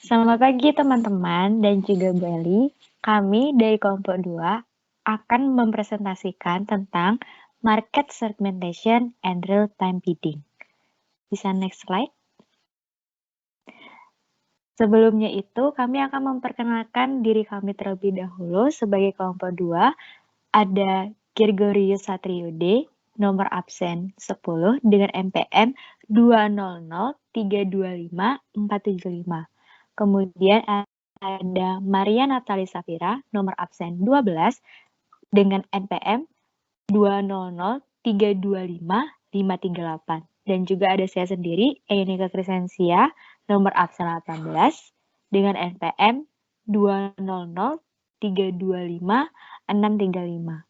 Selamat pagi teman-teman dan juga Bu Eli. Kami dari kelompok 2 akan mempresentasikan tentang market segmentation and real-time bidding. Bisa next slide? Sebelumnya itu, kami akan memperkenalkan diri kami terlebih dahulu sebagai kelompok 2. Ada Gregorius Satriude, nomor absen 10 dengan NPM 200325475. Kemudian ada Maria Natali Safira, nomor absen 12 dengan NPM 200325538. Dan juga ada saya sendiri, Enika Krisensia, nomor absen 18 dengan NPM 200325635.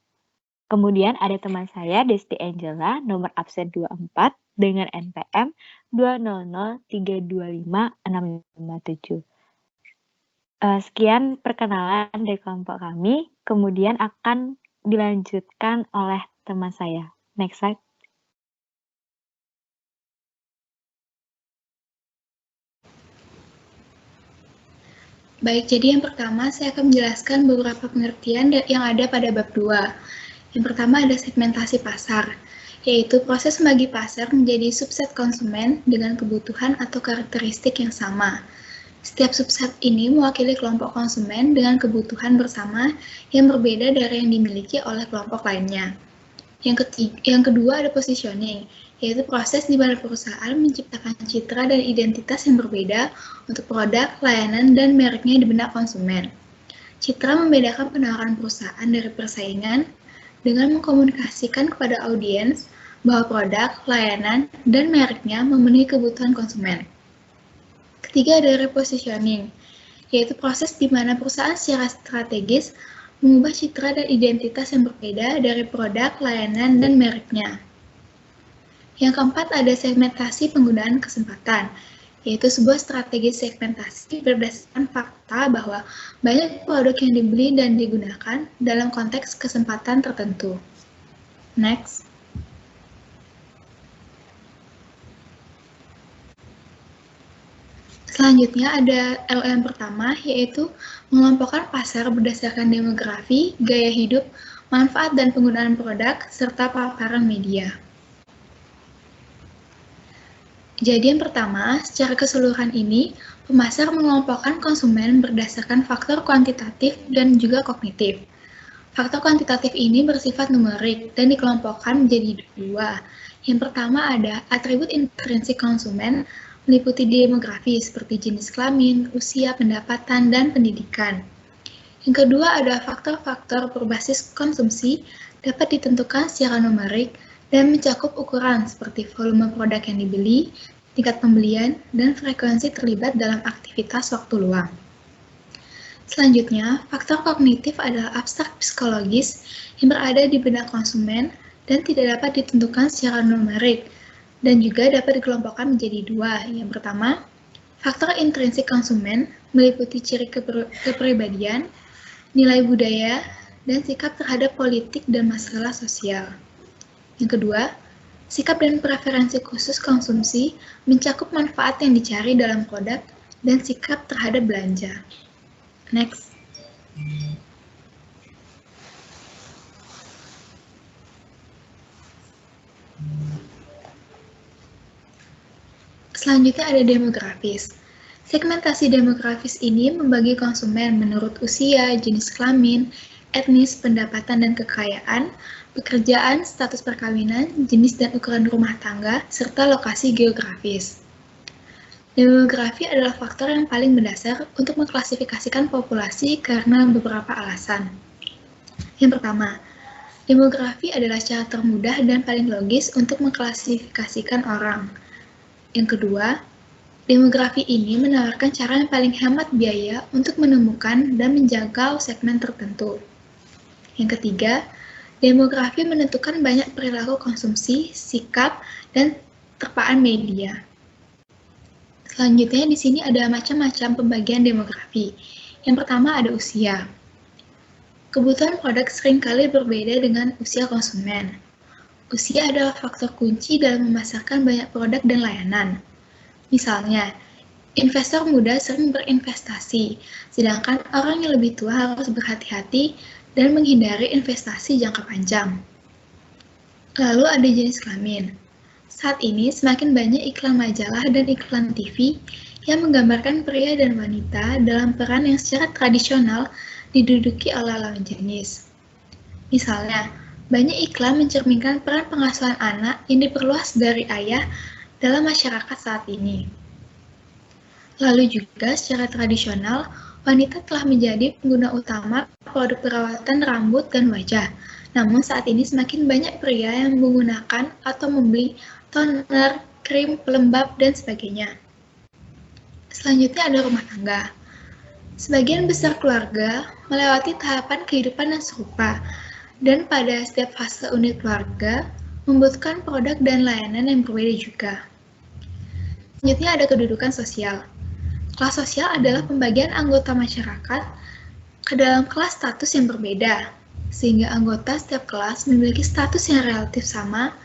Kemudian ada teman saya, Desti Angela, nomor absen 24 dengan NPM 200325657. Sekian perkenalan dari kelompok kami, kemudian akan dilanjutkan oleh teman saya. Next slide. Baik, jadi yang pertama saya akan menjelaskan beberapa pengertian yang ada pada bab 2. Yang pertama ada segmentasi pasar, yaitu proses membagi pasar menjadi subset konsumen dengan kebutuhan atau karakteristik yang sama. Setiap subset ini mewakili kelompok konsumen dengan kebutuhan bersama yang berbeda dari yang dimiliki oleh kelompok lainnya. Yang kedua ada positioning, yaitu proses di mana perusahaan menciptakan citra dan identitas yang berbeda untuk produk, layanan, dan mereknya di benak konsumen. Citra membedakan penawaran perusahaan dari persaingan dengan mengkomunikasikan kepada audiens bahwa produk, layanan, dan mereknya memenuhi kebutuhan konsumen. Ketiga ada repositioning, yaitu proses di mana perusahaan secara strategis mengubah citra dan identitas yang berbeda dari produk, layanan, dan mereknya. Yang keempat ada segmentasi penggunaan kesempatan, yaitu sebuah strategi segmentasi berdasarkan fakta bahwa banyak produk yang dibeli dan digunakan dalam konteks kesempatan tertentu. Next. Selanjutnya ada LM pertama, yaitu mengelompokkan pasar berdasarkan demografi, gaya hidup, manfaat dan penggunaan produk, serta paparan media. Jadi yang pertama, secara keseluruhan ini, pemasar mengelompokkan konsumen berdasarkan faktor kuantitatif dan juga kognitif. Faktor kuantitatif ini bersifat numerik dan dikelompokkan menjadi dua. Yang pertama ada atribut intrinsik konsumen, meliputi demografi seperti jenis kelamin, usia, pendapatan, dan pendidikan. Yang kedua ada faktor-faktor berbasis konsumsi dapat ditentukan secara numerik dan mencakup ukuran seperti volume produk yang dibeli, tingkat pembelian, dan frekuensi terlibat dalam aktivitas waktu luang. Selanjutnya, faktor kognitif adalah abstrak psikologis yang berada di benak konsumen dan tidak dapat ditentukan secara numerik, dan juga dapat dikelompokkan menjadi dua. Yang pertama, faktor intrinsik konsumen meliputi ciri kepribadian, nilai budaya, dan sikap terhadap politik dan masalah sosial. Yang kedua, sikap dan preferensi khusus konsumsi mencakup manfaat yang dicari dalam produk dan sikap terhadap belanja. Next. Selanjutnya ada demografis. Segmentasi demografis ini membagi konsumen menurut usia, jenis kelamin, etnis, pendapatan dan kekayaan, pekerjaan, status perkawinan, jenis dan ukuran rumah tangga, serta lokasi geografis. Demografi adalah faktor yang paling mendasar untuk mengklasifikasikan populasi karena beberapa alasan. Yang pertama, demografi adalah cara termudah dan paling logis untuk mengklasifikasikan orang. Yang kedua, demografi ini menawarkan cara yang paling hemat biaya untuk menemukan dan menjangkau segmen tertentu. Yang ketiga, demografi menentukan banyak perilaku konsumsi, sikap, dan terpaan media. Selanjutnya di sini ada macam-macam pembagian demografi. Yang pertama ada usia. Kebutuhan produk seringkali berbeda dengan usia konsumen. Usia adalah faktor kunci dalam memasarkan banyak produk dan layanan. Misalnya, Investor muda sering berinvestasi, sedangkan orang yang lebih tua harus berhati-hati dan menghindari investasi jangka panjang. Lalu ada jenis kelamin. Saat ini semakin banyak iklan majalah dan iklan TV yang menggambarkan pria dan wanita dalam peran yang secara tradisional diduduki oleh lawan jenis. Misalnya, banyak iklan mencerminkan peran pengasuhan anak yang diperluas dari ayah dalam masyarakat saat ini. Lalu juga secara tradisional, wanita telah menjadi pengguna utama produk perawatan rambut dan wajah. Namun saat ini semakin banyak pria yang menggunakan atau membeli toner, krim, pelembab, dan sebagainya. Selanjutnya ada rumah tangga. Sebagian besar keluarga melewati tahapan kehidupan yang serupa, dan pada setiap fase unit keluarga membutuhkan produk dan layanan yang berbeda juga. Selanjutnya ada kedudukan sosial. Kelas sosial adalah pembagian anggota masyarakat ke dalam kelas status yang berbeda, sehingga anggota setiap kelas memiliki status yang relatif sama,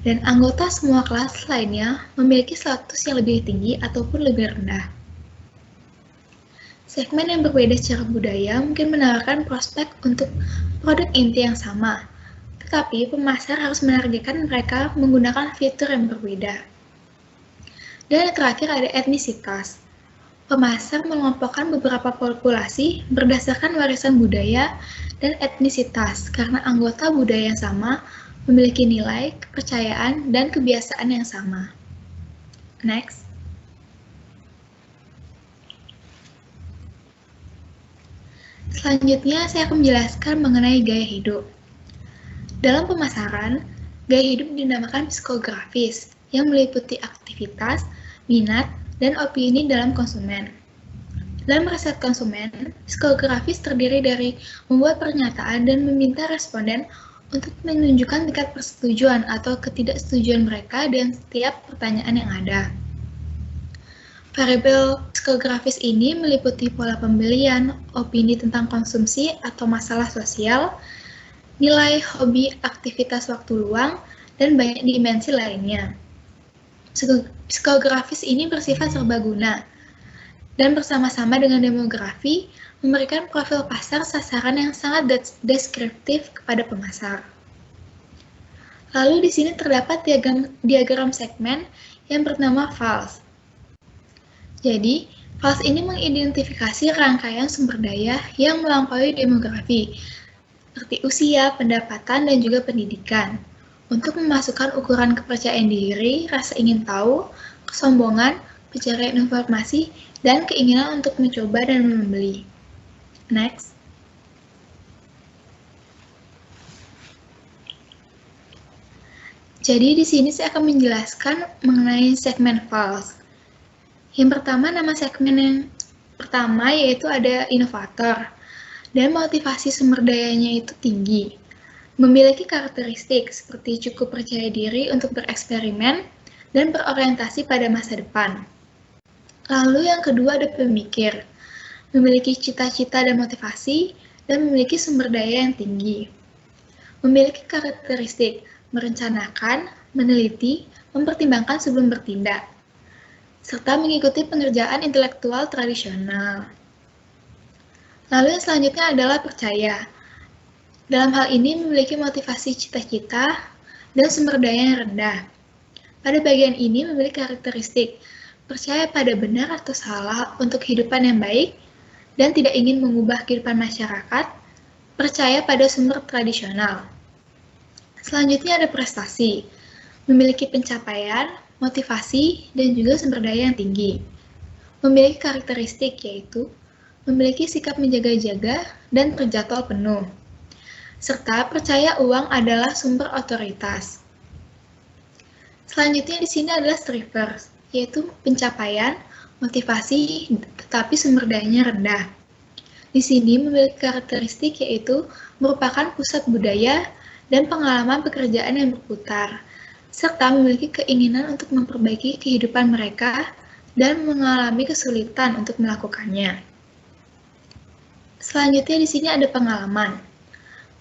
dan anggota semua kelas lainnya memiliki status yang lebih tinggi ataupun lebih rendah. Segmen yang berbeda secara budaya mungkin menawarkan prospek untuk produk inti yang sama, tetapi pemasar harus menargetkan mereka menggunakan fitur yang berbeda. Dan yang terakhir ada etnisitas. Pemasar mengelompokkan beberapa populasi berdasarkan warisan budaya dan etnisitas karena anggota budaya yang sama memiliki nilai, kepercayaan, dan kebiasaan yang sama. Next. Selanjutnya, saya akan menjelaskan mengenai gaya hidup. Dalam pemasaran, gaya hidup dinamakan psikografis yang meliputi aktivitas, minat, dan opini dalam konsumen. Dalam riset konsumen, psikografis terdiri dari membuat pernyataan dan meminta responden untuk menunjukkan tingkat persetujuan atau ketidaksetujuan mereka dengan setiap pertanyaan yang ada. Variabel psikografis ini meliputi pola pembelian, opini tentang konsumsi atau masalah sosial, nilai, hobi, aktivitas waktu luang, dan banyak dimensi lainnya. Psikografis ini bersifat serbaguna dan bersama-sama dengan demografi memberikan profil pasar sasaran yang sangat deskriptif kepada pemasar. Lalu di sini terdapat diagram segmen yang bernama FALS. Jadi, FALS ini mengidentifikasi rangkaian sumber daya yang melampaui demografi, seperti usia, pendapatan, dan juga pendidikan, untuk memasukkan ukuran kepercayaan diri, rasa ingin tahu, kesombongan, pencarian informasi, dan keinginan untuk mencoba dan membeli. Next. Jadi di sini saya akan menjelaskan mengenai segmen FALS. Yang pertama, nama segmen yang pertama yaitu ada inovator, dan motivasi sumber dayanya itu tinggi. Memiliki karakteristik seperti cukup percaya diri untuk bereksperimen dan berorientasi pada masa depan. Lalu yang kedua ada pemikir, memiliki cita-cita dan motivasi, dan memiliki sumber daya yang tinggi. Memiliki karakteristik merencanakan, meneliti, mempertimbangkan sebelum bertindak, serta mengikuti pengerjaan intelektual tradisional. Lalu yang selanjutnya adalah percaya. Dalam hal ini memiliki motivasi cita-cita dan sumber daya yang rendah. Pada bagian ini memiliki karakteristik percaya pada benar atau salah untuk kehidupan yang baik dan tidak ingin mengubah kehidupan masyarakat, percaya pada sumber tradisional. Selanjutnya ada prestasi, memiliki pencapaian, motivasi, dan juga sumber daya yang tinggi. Memiliki karakteristik yaitu memiliki sikap menjaga-jaga dan terjadwal penuh, serta percaya uang adalah sumber otoritas. Selanjutnya di sini adalah strivers, yaitu pencapaian, motivasi, tetapi sumber dayanya rendah. Di sini memiliki karakteristik yaitu merupakan pusat budaya dan pengalaman pekerjaan yang berputar, serta memiliki keinginan untuk memperbaiki kehidupan mereka dan mengalami kesulitan untuk melakukannya. Selanjutnya di sini ada pengalaman.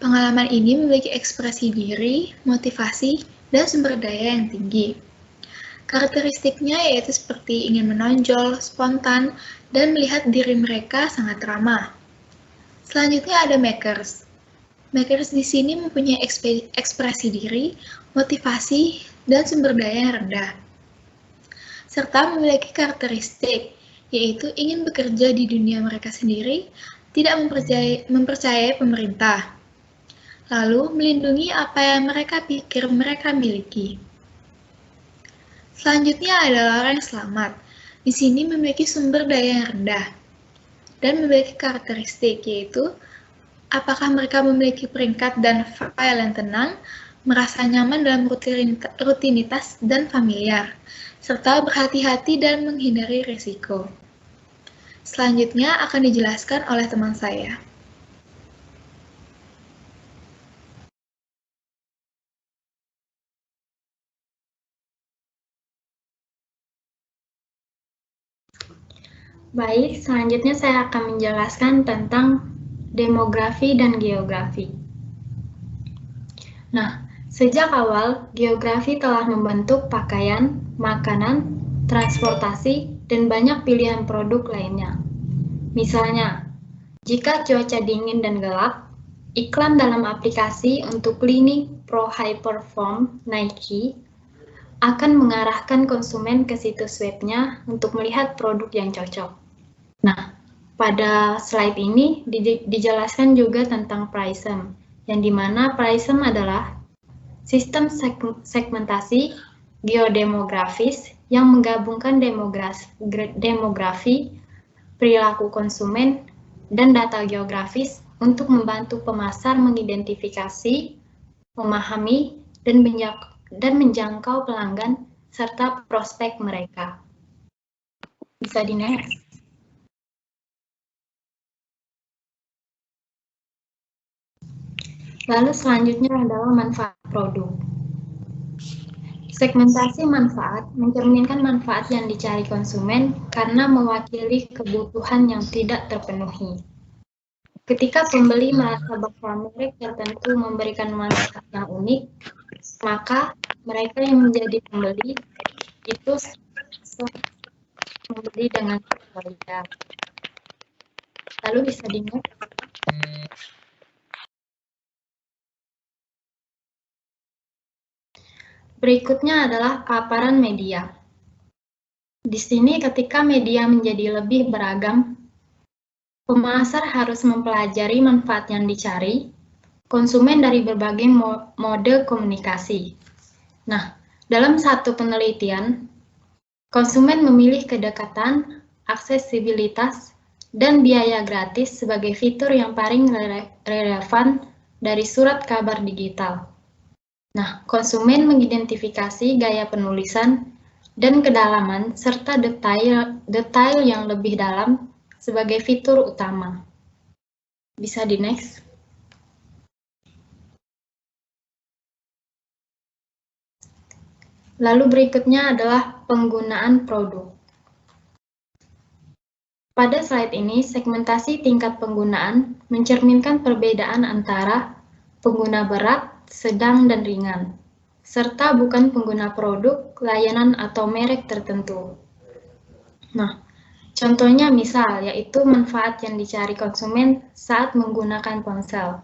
Pengalaman ini memiliki ekspresi diri, motivasi, dan sumber daya yang tinggi. Karakteristiknya yaitu seperti ingin menonjol, spontan, dan melihat diri mereka sangat ramah. Selanjutnya ada makers. Makers di sini mempunyai ekspresi diri, motivasi, dan sumber daya yang rendah, serta memiliki karakteristik, yaitu ingin bekerja di dunia mereka sendiri, tidak mempercayai pemerintah, lalu melindungi apa yang mereka pikir mereka miliki. Selanjutnya adalah orang yang selamat. Di sini memiliki sumber daya yang rendah dan memiliki karakteristik, yaitu apakah mereka memiliki peringkat dan file yang tenang, merasa nyaman dalam rutinitas dan familiar, serta berhati-hati dan menghindari risiko. Selanjutnya akan dijelaskan oleh teman saya. Baik, selanjutnya saya akan menjelaskan tentang demografi dan geografi. Nah, sejak awal, geografi telah membentuk pakaian, makanan, transportasi, dan banyak pilihan produk lainnya. Misalnya, jika cuaca dingin dan gelap, iklan dalam aplikasi untuk klinik Pro High Perform Nike akan mengarahkan konsumen ke situs webnya untuk melihat produk yang cocok. Nah, pada slide ini dijelaskan juga tentang Prism, yang dimana Prism adalah sistem segmentasi geodemografis yang menggabungkan demografi, perilaku konsumen, dan data geografis untuk membantu pemasar mengidentifikasi, memahami, dan menjangkau pelanggan serta prospek mereka. Bisa di next. Lalu selanjutnya adalah manfaat produk. Segmentasi manfaat mencerminkan manfaat yang dicari konsumen karena mewakili kebutuhan yang tidak terpenuhi. Ketika pembeli merasa bahwa merek tertentu memberikan manfaat yang unik, maka mereka yang menjadi pembeli itu membeli dengan wajar. Lalu bisa di-next. Berikutnya adalah paparan media. Di sini ketika media menjadi lebih beragam, pemasar harus mempelajari manfaat yang dicari konsumen dari berbagai mode komunikasi. Nah, dalam satu penelitian, konsumen memilih kedekatan, aksesibilitas, dan biaya gratis sebagai fitur yang paling relevan dari surat kabar digital. Nah, konsumen mengidentifikasi gaya penulisan dan kedalaman serta detail yang lebih dalam sebagai fitur utama. Bisa di next. Lalu berikutnya adalah penggunaan produk. Pada slide ini, segmentasi tingkat penggunaan mencerminkan perbedaan antara pengguna berat, sedang, dan ringan, serta bukan pengguna produk, layanan, atau merek tertentu. Nah, contohnya misal, yaitu manfaat yang dicari konsumen saat menggunakan ponsel.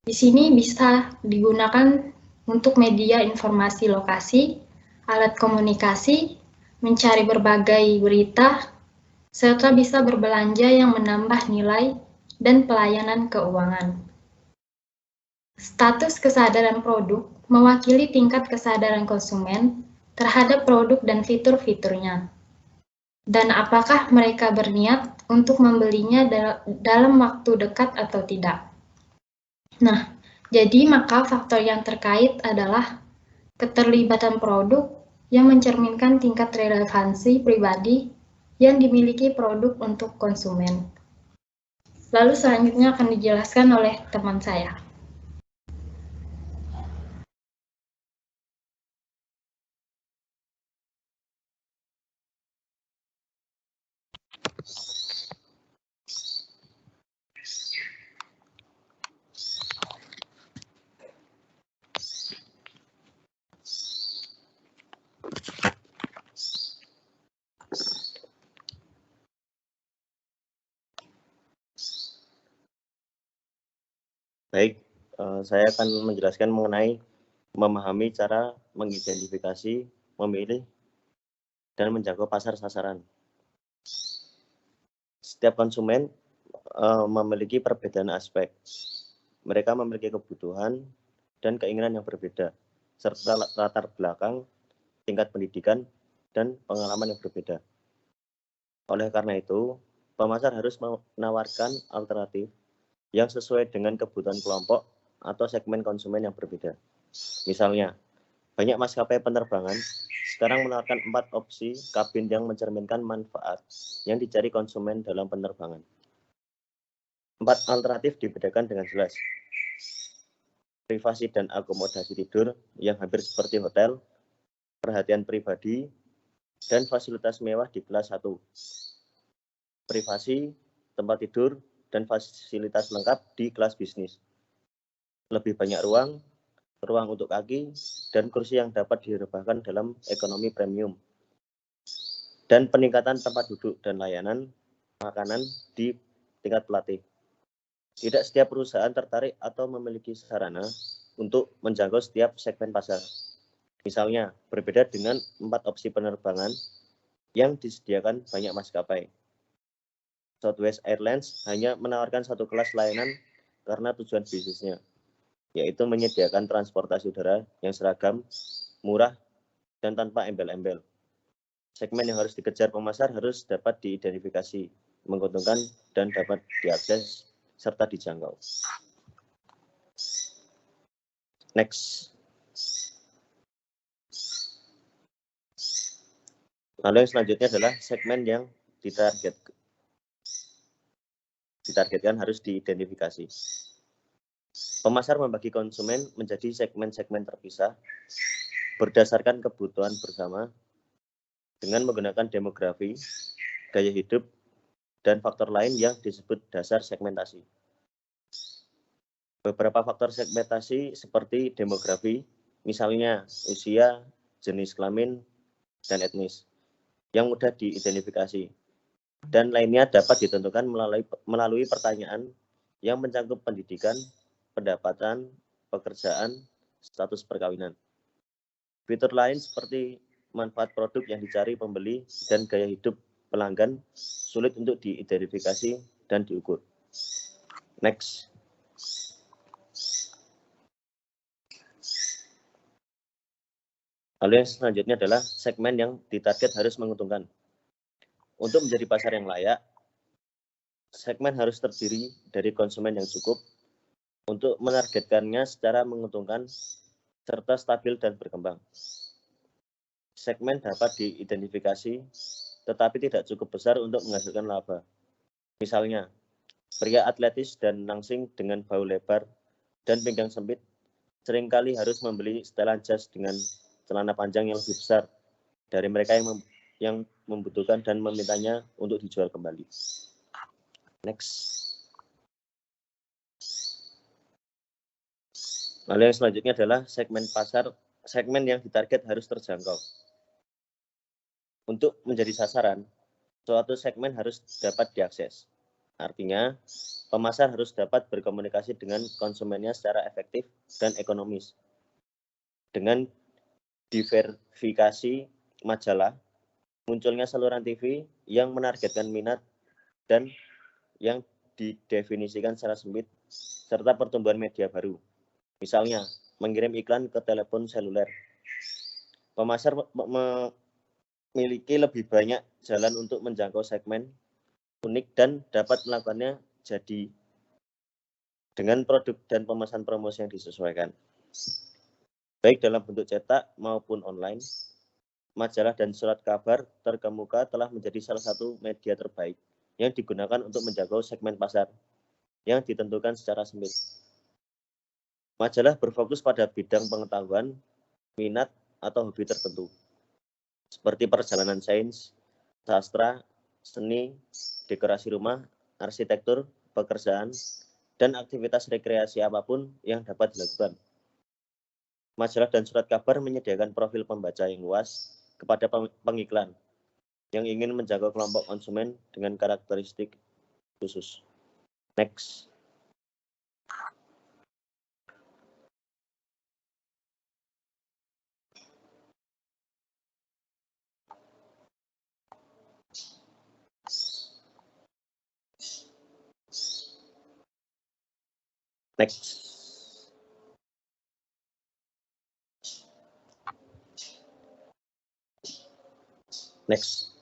Di sini bisa digunakan untuk media informasi lokasi, alat komunikasi, mencari berbagai berita, serta bisa berbelanja yang menambah nilai dan pelayanan keuangan. Status kesadaran produk mewakili tingkat kesadaran konsumen terhadap produk dan fitur-fiturnya, dan apakah mereka berniat untuk membelinya dalam waktu dekat atau tidak. Nah, jadi maka faktor yang terkait adalah keterlibatan produk yang mencerminkan tingkat relevansi pribadi yang dimiliki produk untuk konsumen. Lalu selanjutnya akan dijelaskan oleh teman saya. Baik, saya akan menjelaskan mengenai memahami cara mengidentifikasi, memilih, dan menjangkau pasar sasaran. Setiap konsumen memiliki perbedaan aspek. Mereka memiliki kebutuhan dan keinginan yang berbeda, serta latar belakang, tingkat pendidikan, dan pengalaman yang berbeda. Oleh karena itu, pemasar harus menawarkan alternatif yang sesuai dengan kebutuhan kelompok atau segmen konsumen yang berbeda. Misalnya, banyak maskapai penerbangan sekarang menawarkan 4 opsi kabin yang mencerminkan manfaat yang dicari konsumen dalam penerbangan. 4 alternatif dibedakan dengan jelas. Privasi dan akomodasi tidur yang hampir seperti hotel, perhatian pribadi, dan fasilitas mewah di kelas 1. Privasi, tempat tidur, dan fasilitas lengkap di kelas bisnis. Lebih banyak ruang untuk kaki, dan kursi yang dapat direbahkan dalam ekonomi premium. Dan peningkatan tempat duduk dan layanan makanan di tingkat pelatih. Tidak setiap perusahaan tertarik atau memiliki sarana untuk menjangkau setiap segmen pasar. Misalnya, berbeda dengan 4 opsi penerbangan yang disediakan banyak maskapai. Southwest Airlines hanya menawarkan 1 kelas layanan karena tujuan bisnisnya, yaitu menyediakan transportasi udara yang seragam, murah, dan tanpa embel-embel. Segmen yang harus dikejar pemasar harus dapat diidentifikasi, menguntungkan, dan dapat diakses serta dijangkau. Next. Lalu yang selanjutnya adalah segmen yang ditargetkan harus diidentifikasi. Pemasar membagi konsumen menjadi segmen-segmen terpisah berdasarkan kebutuhan bersama dengan menggunakan demografi, gaya hidup, dan faktor lain yang disebut dasar segmentasi. Beberapa faktor segmentasi seperti demografi, misalnya usia, jenis kelamin, dan etnis, yang mudah diidentifikasi, dan lainnya dapat ditentukan melalui pertanyaan yang mencakup pendidikan, pendapatan, pekerjaan, status perkawinan. Fitur lain seperti manfaat produk yang dicari pembeli dan gaya hidup pelanggan sulit untuk diidentifikasi dan diukur. Next. Lalu yang selanjutnya adalah segmen yang ditarget harus menguntungkan. Untuk menjadi pasar yang layak, segmen harus terdiri dari konsumen yang cukup untuk menargetkannya secara menguntungkan serta stabil dan berkembang. Segmen dapat diidentifikasi, tetapi tidak cukup besar untuk menghasilkan laba. Misalnya, pria atletis dan langsing dengan bau lebar dan pinggang sempit seringkali harus membeli setelan jas dengan celana panjang yang lebih besar dari mereka yang membutuhkan dan memintanya untuk dijual kembali. Next. Lalu yang selanjutnya adalah segmen yang ditarget harus terjangkau. Untuk menjadi sasaran, suatu segmen harus dapat diakses. Artinya, pemasar harus dapat berkomunikasi dengan konsumennya secara efektif dan ekonomis. Dengan diversifikasi majalah, munculnya saluran TV yang menargetkan minat dan yang didefinisikan secara sempit, serta pertumbuhan media baru. Misalnya, mengirim iklan ke telepon seluler. Pemasar memiliki lebih banyak jalan untuk menjangkau segmen unik dan dapat melakukannya jadi dengan produk dan pemesan promosi yang disesuaikan. Baik dalam bentuk cetak maupun online, majalah dan surat kabar terkemuka telah menjadi salah satu media terbaik yang digunakan untuk menjangkau segmen pasar yang ditentukan secara sempit. Majalah berfokus pada bidang pengetahuan, minat, atau hobi tertentu, seperti perjalanan sains, sastra, seni, dekorasi rumah, arsitektur, pekerjaan, dan aktivitas rekreasi apapun yang dapat dilakukan. Majalah dan surat kabar menyediakan profil pembaca yang luas kepada pengiklan yang ingin menjangkau kelompok konsumen dengan karakteristik khusus. Next. Next. Next.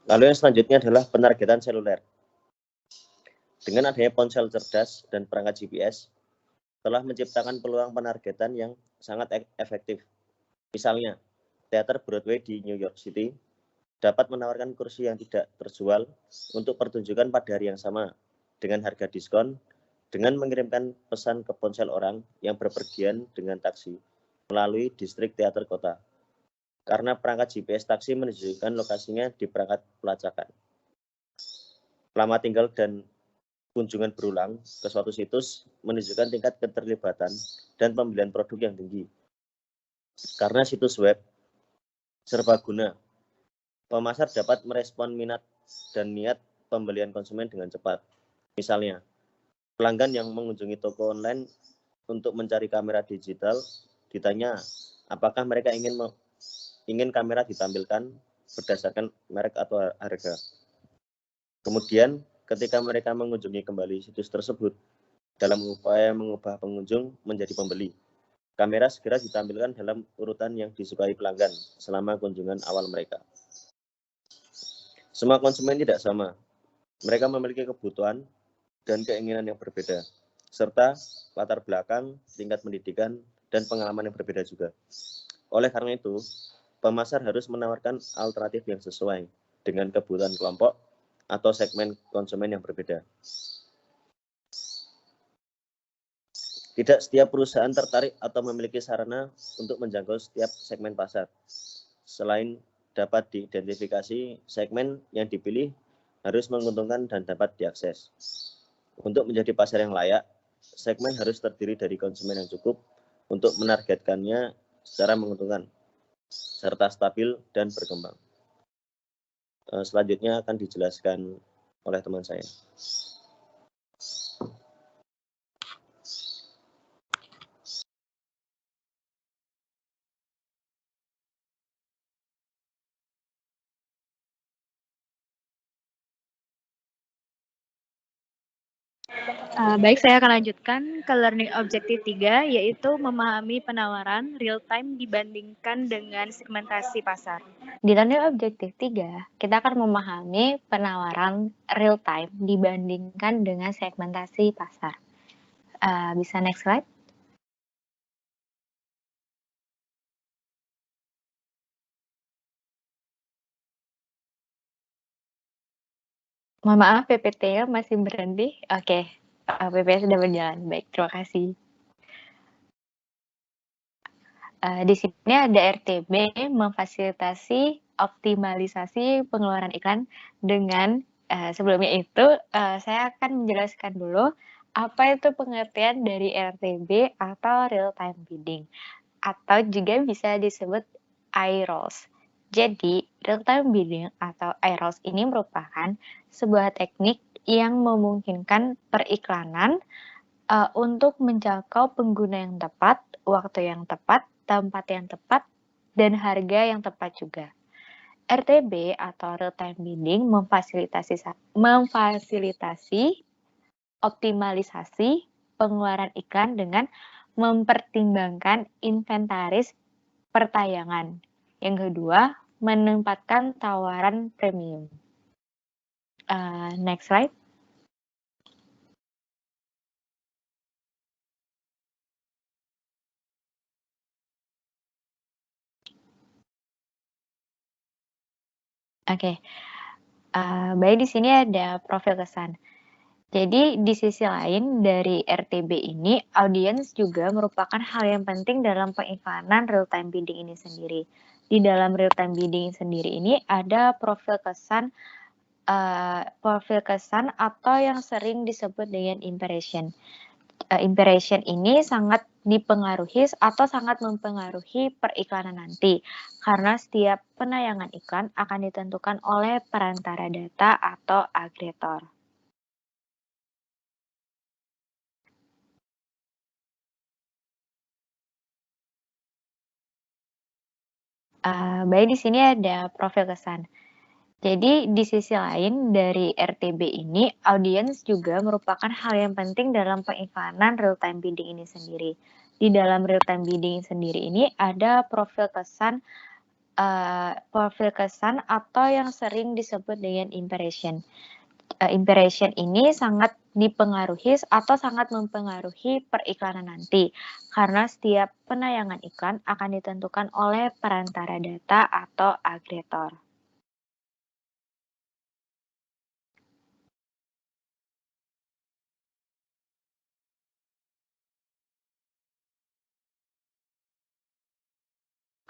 Lalu yang selanjutnya adalah penargetan seluler. Dengan adanya ponsel cerdas dan perangkat GPS, telah menciptakan peluang penargetan yang sangat efektif. Misalnya, teater Broadway di New York City dapat menawarkan kursi yang tidak terjual untuk pertunjukan pada hari yang sama dengan harga diskon dengan mengirimkan pesan ke ponsel orang yang berpergian dengan taksi melalui distrik teater kota. Karena perangkat GPS taksi menunjukkan lokasinya di perangkat pelacakan. Lama tinggal dan kunjungan berulang ke suatu situs menunjukkan tingkat keterlibatan dan pembelian produk yang tinggi. Karena situs web serbaguna, pemasar dapat merespon minat dan niat pembelian konsumen dengan cepat. Misalnya, pelanggan yang mengunjungi toko online untuk mencari kamera digital ditanya apakah mereka ingin kamera ditampilkan berdasarkan merek atau harga. Kemudian, ketika mereka mengunjungi kembali situs tersebut dalam upaya mengubah pengunjung menjadi pembeli, kamera segera ditampilkan dalam urutan yang disukai pelanggan selama kunjungan awal mereka. Semua konsumen tidak sama. Mereka memiliki kebutuhan dan keinginan yang berbeda, serta latar belakang, tingkat pendidikan, dan pengalaman yang berbeda juga. Oleh karena itu, pemasar harus menawarkan alternatif yang sesuai dengan kebutuhan kelompok atau segmen konsumen yang berbeda. Tidak setiap perusahaan tertarik atau memiliki sarana untuk menjangkau setiap segmen pasar. Selain dapat diidentifikasi, segmen yang dipilih harus menguntungkan dan dapat diakses. Untuk menjadi pasar yang layak, segmen harus terdiri dari konsumen yang cukup untuk menargetkannya secara menguntungkan, serta stabil dan berkembang. Selanjutnya akan dijelaskan oleh teman saya. Baik, saya akan lanjutkan ke learning objective 3, yaitu memahami penawaran real time dibandingkan dengan segmentasi pasar. Di learning objective 3, kita akan memahami penawaran real time dibandingkan dengan segmentasi pasar. Bisa next slide? Mohon maaf, PPT-nya masih berhenti. Oke, PPT sudah berjalan. Baik, terima kasih. Di sini ada RTB memfasilitasi optimalisasi pengeluaran iklan dengan sebelumnya itu saya akan menjelaskan dulu apa itu pengertian dari RTB atau real time bidding atau juga bisa disebut iROLS. Jadi, real time bidding atau iROLS ini merupakan sebuah teknik yang memungkinkan periklanan untuk menjangkau pengguna yang tepat, waktu yang tepat, tempat yang tepat, dan harga yang tepat juga. RTB atau real time bidding memfasilitasi optimalisasi pengeluaran iklan dengan mempertimbangkan inventaris pertayangan. Yang kedua, menempatkan tawaran premium. Next slide. Oke, baik di sini ada profil kesan. Jadi di sisi lain dari RTB ini, audiens juga merupakan hal yang penting dalam pengiklanan real time bidding ini sendiri. Di dalam real time bidding sendiri ini ada profil kesan atau yang sering disebut dengan impression. Impression ini sangat dipengaruhi atau sangat mempengaruhi periklanan nanti karena setiap penayangan iklan akan ditentukan oleh perantara data atau agregator. Baik di sini ada profil kesan. Jadi di sisi lain dari RTB ini, audiens juga merupakan hal yang penting dalam pengiklanan real-time bidding ini sendiri. Di dalam real-time bidding sendiri ini ada profil kesan atau yang sering disebut dengan impression. Impression ini sangat dipengaruhi atau sangat mempengaruhi periklanan nanti, karena setiap penayangan iklan akan ditentukan oleh perantara data atau agregator.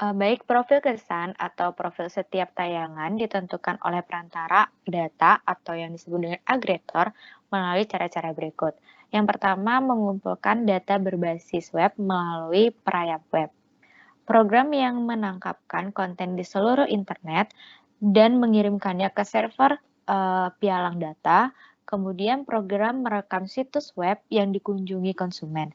Baik profil kesan atau profil setiap tayangan ditentukan oleh perantara data atau yang disebut dengan agregator melalui cara-cara berikut. Yang pertama, mengumpulkan data berbasis web melalui perayap web. Program yang menangkapkan konten di seluruh internet dan mengirimkannya ke server pialang data, kemudian program merekam situs web yang dikunjungi konsumen.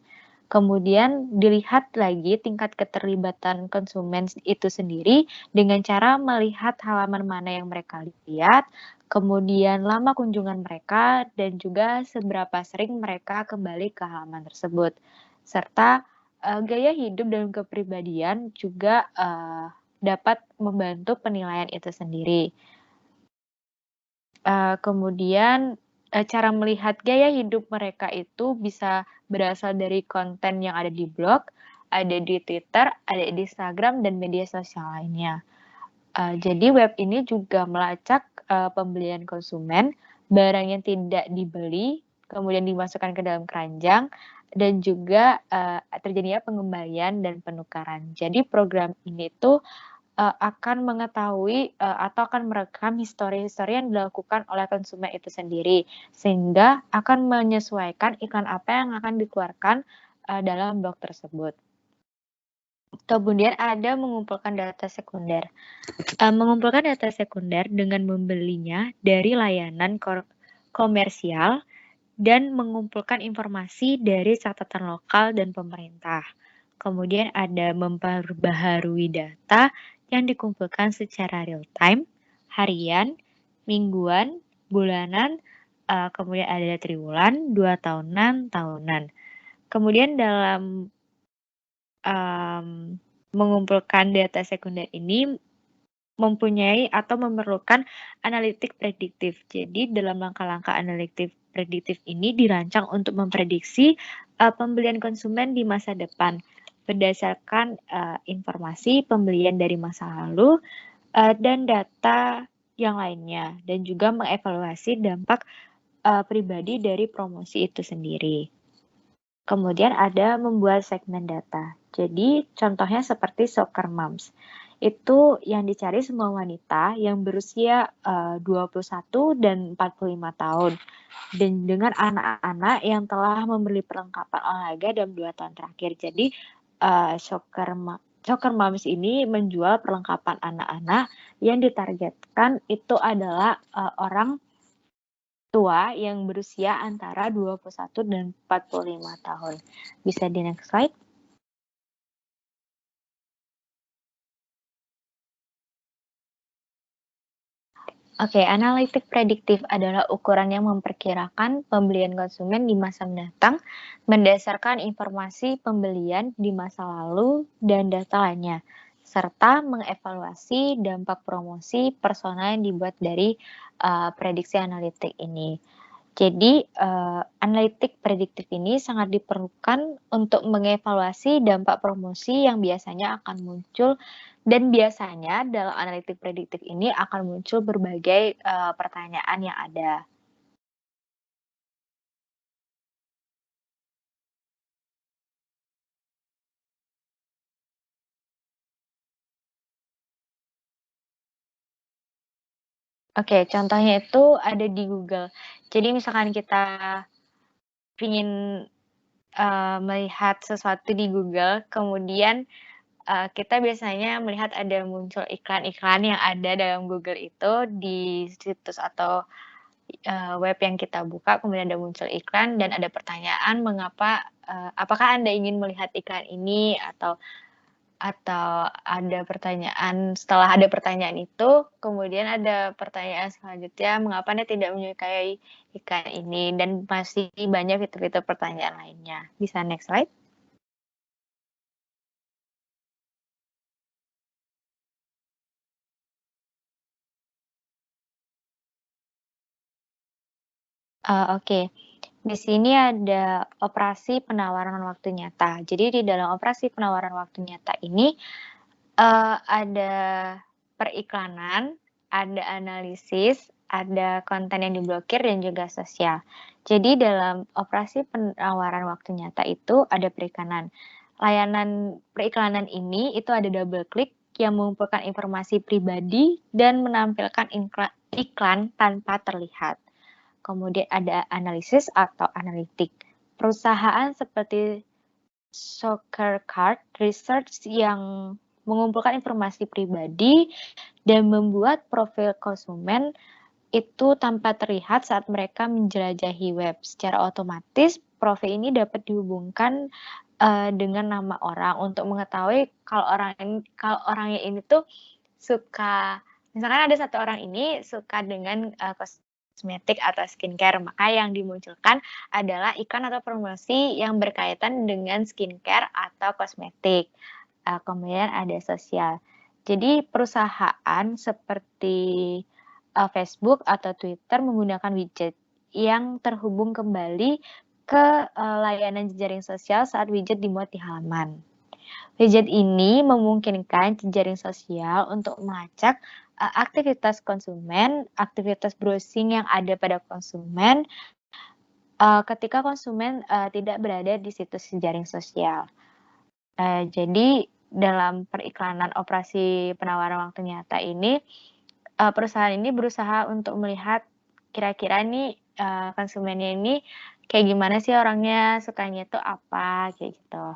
Kemudian dilihat lagi tingkat keterlibatan konsumen itu sendiri dengan cara melihat halaman mana yang mereka lihat, kemudian lama kunjungan mereka, dan juga seberapa sering mereka kembali ke halaman tersebut. Serta gaya hidup dan kepribadian juga dapat membantu penilaian itu sendiri. Kemudian cara melihat gaya hidup mereka itu bisa berasal dari konten yang ada di blog, ada di Twitter, ada di Instagram, dan media sosial lainnya. Jadi web ini juga melacak pembelian konsumen, barang yang tidak dibeli, kemudian dimasukkan ke dalam keranjang, dan juga terjadinya pengembalian dan penukaran. Jadi program ini tuh akan mengetahui atau akan merekam histori-histori yang dilakukan oleh konsumen itu sendiri, sehingga akan menyesuaikan iklan apa yang akan dikeluarkan dalam blog tersebut. Kemudian ada mengumpulkan data sekunder. Mengumpulkan data sekunder dengan membelinya dari layanan komersial dan mengumpulkan informasi dari catatan lokal dan pemerintah. Kemudian ada memperbaharui data yang dikumpulkan secara real time, harian, mingguan, bulanan, kemudian ada triwulan, 2 tahunan, tahunan. Kemudian dalam mengumpulkan data sekunder ini mempunyai atau memerlukan analitik prediktif. Jadi dalam langkah-langkah analitik prediktif ini dirancang untuk memprediksi pembelian konsumen di masa depan berdasarkan informasi pembelian dari masa lalu dan data yang lainnya, dan juga mengevaluasi dampak pribadi dari promosi itu sendiri. Kemudian ada membuat segmen data. Jadi contohnya seperti Soccer Moms. Itu yang dicari semua wanita yang berusia 21 dan 45 tahun. Dan dengan anak-anak yang telah membeli perlengkapan olahraga dalam 2 tahun terakhir. Jadi Soccer Moms ini menjual perlengkapan anak-anak yang ditargetkan itu adalah orang tua yang berusia antara 21 dan 45 tahun. Bisa di next slide. Oke, analitik prediktif adalah ukuran yang memperkirakan pembelian konsumen di masa mendatang berdasarkan informasi pembelian di masa lalu dan data lainnya, serta mengevaluasi dampak promosi personal yang dibuat dari prediksi analitik ini. Jadi, analitik prediktif ini sangat diperlukan untuk mengevaluasi dampak promosi yang biasanya akan muncul, dan biasanya dalam analitik prediktif ini akan muncul berbagai pertanyaan yang ada. Oke, contohnya itu ada di Google. Jadi misalkan kita ingin melihat sesuatu di Google, kemudian kita biasanya melihat ada muncul iklan-iklan yang ada dalam Google itu di situs atau web yang kita buka, kemudian ada muncul iklan dan ada pertanyaan mengapa apakah Anda ingin melihat iklan ini, atau Atau ada pertanyaan, setelah ada pertanyaan itu, kemudian ada pertanyaan selanjutnya, mengapa Anda tidak menyukai ikan ini? Dan masih banyak fitur-fitur pertanyaan lainnya. Bisa next slide? Oke. Di sini ada operasi penawaran waktu nyata. Jadi di dalam operasi penawaran waktu nyata ini, ada periklanan, ada analisis, ada konten yang diblokir, dan juga sosial. Jadi dalam operasi penawaran waktu nyata itu ada periklanan. Layanan periklanan ini itu ada double klik yang mengumpulkan informasi pribadi dan menampilkan iklan tanpa terlihat. Kemudian ada analisis atau analitik. Perusahaan seperti Soccer Card Research yang mengumpulkan informasi pribadi dan membuat profil konsumen itu tanpa terlihat saat mereka menjelajahi web. Secara otomatis, profil ini dapat dihubungkan dengan nama orang untuk mengetahui kalau orangnya ini tuh suka, misalkan ada satu orang ini suka dengan kosmetik atau skincare, maka yang dimunculkan adalah iklan atau promosi yang berkaitan dengan skincare atau kosmetik. Kemudian ada sosial. Jadi perusahaan seperti Facebook atau Twitter menggunakan widget yang terhubung kembali ke layanan jejaring sosial saat widget dimuat di halaman. Widget ini memungkinkan jejaring sosial untuk melacak aktivitas konsumen, aktivitas browsing yang ada pada konsumen ketika konsumen tidak berada di situs jejaring sosial. Jadi dalam periklanan operasi penawaran waktu nyata ini, perusahaan ini berusaha untuk melihat kira-kira nih konsumennya ini kayak gimana sih orangnya, sukanya itu apa, kayak gitu.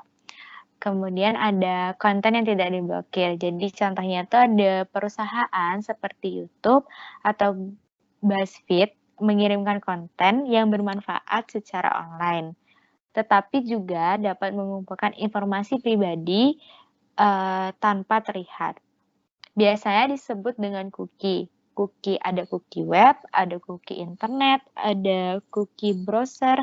Kemudian ada konten yang tidak diblokir. Jadi contohnya itu ada perusahaan seperti YouTube atau BuzzFeed mengirimkan konten yang bermanfaat secara online, tetapi juga dapat mengumpulkan informasi pribadi tanpa terlihat. Biasanya disebut dengan cookie. Ada cookie web, ada cookie internet, ada cookie browser.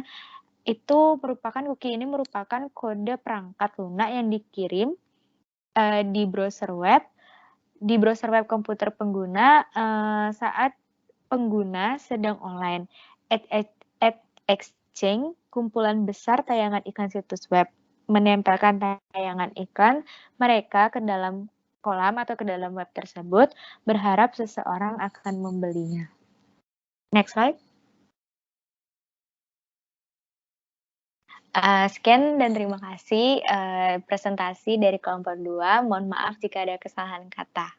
Cookie ini merupakan kode perangkat lunak yang dikirim di browser web komputer pengguna saat pengguna sedang online. Ad Exchange, kumpulan besar tayangan iklan situs web, menempelkan tayangan iklan mereka ke dalam kolam atau ke dalam web tersebut, berharap seseorang akan membelinya. Next slide. Sekian dan terima kasih presentasi dari kelompok 2. Mohon maaf jika ada kesalahan kata.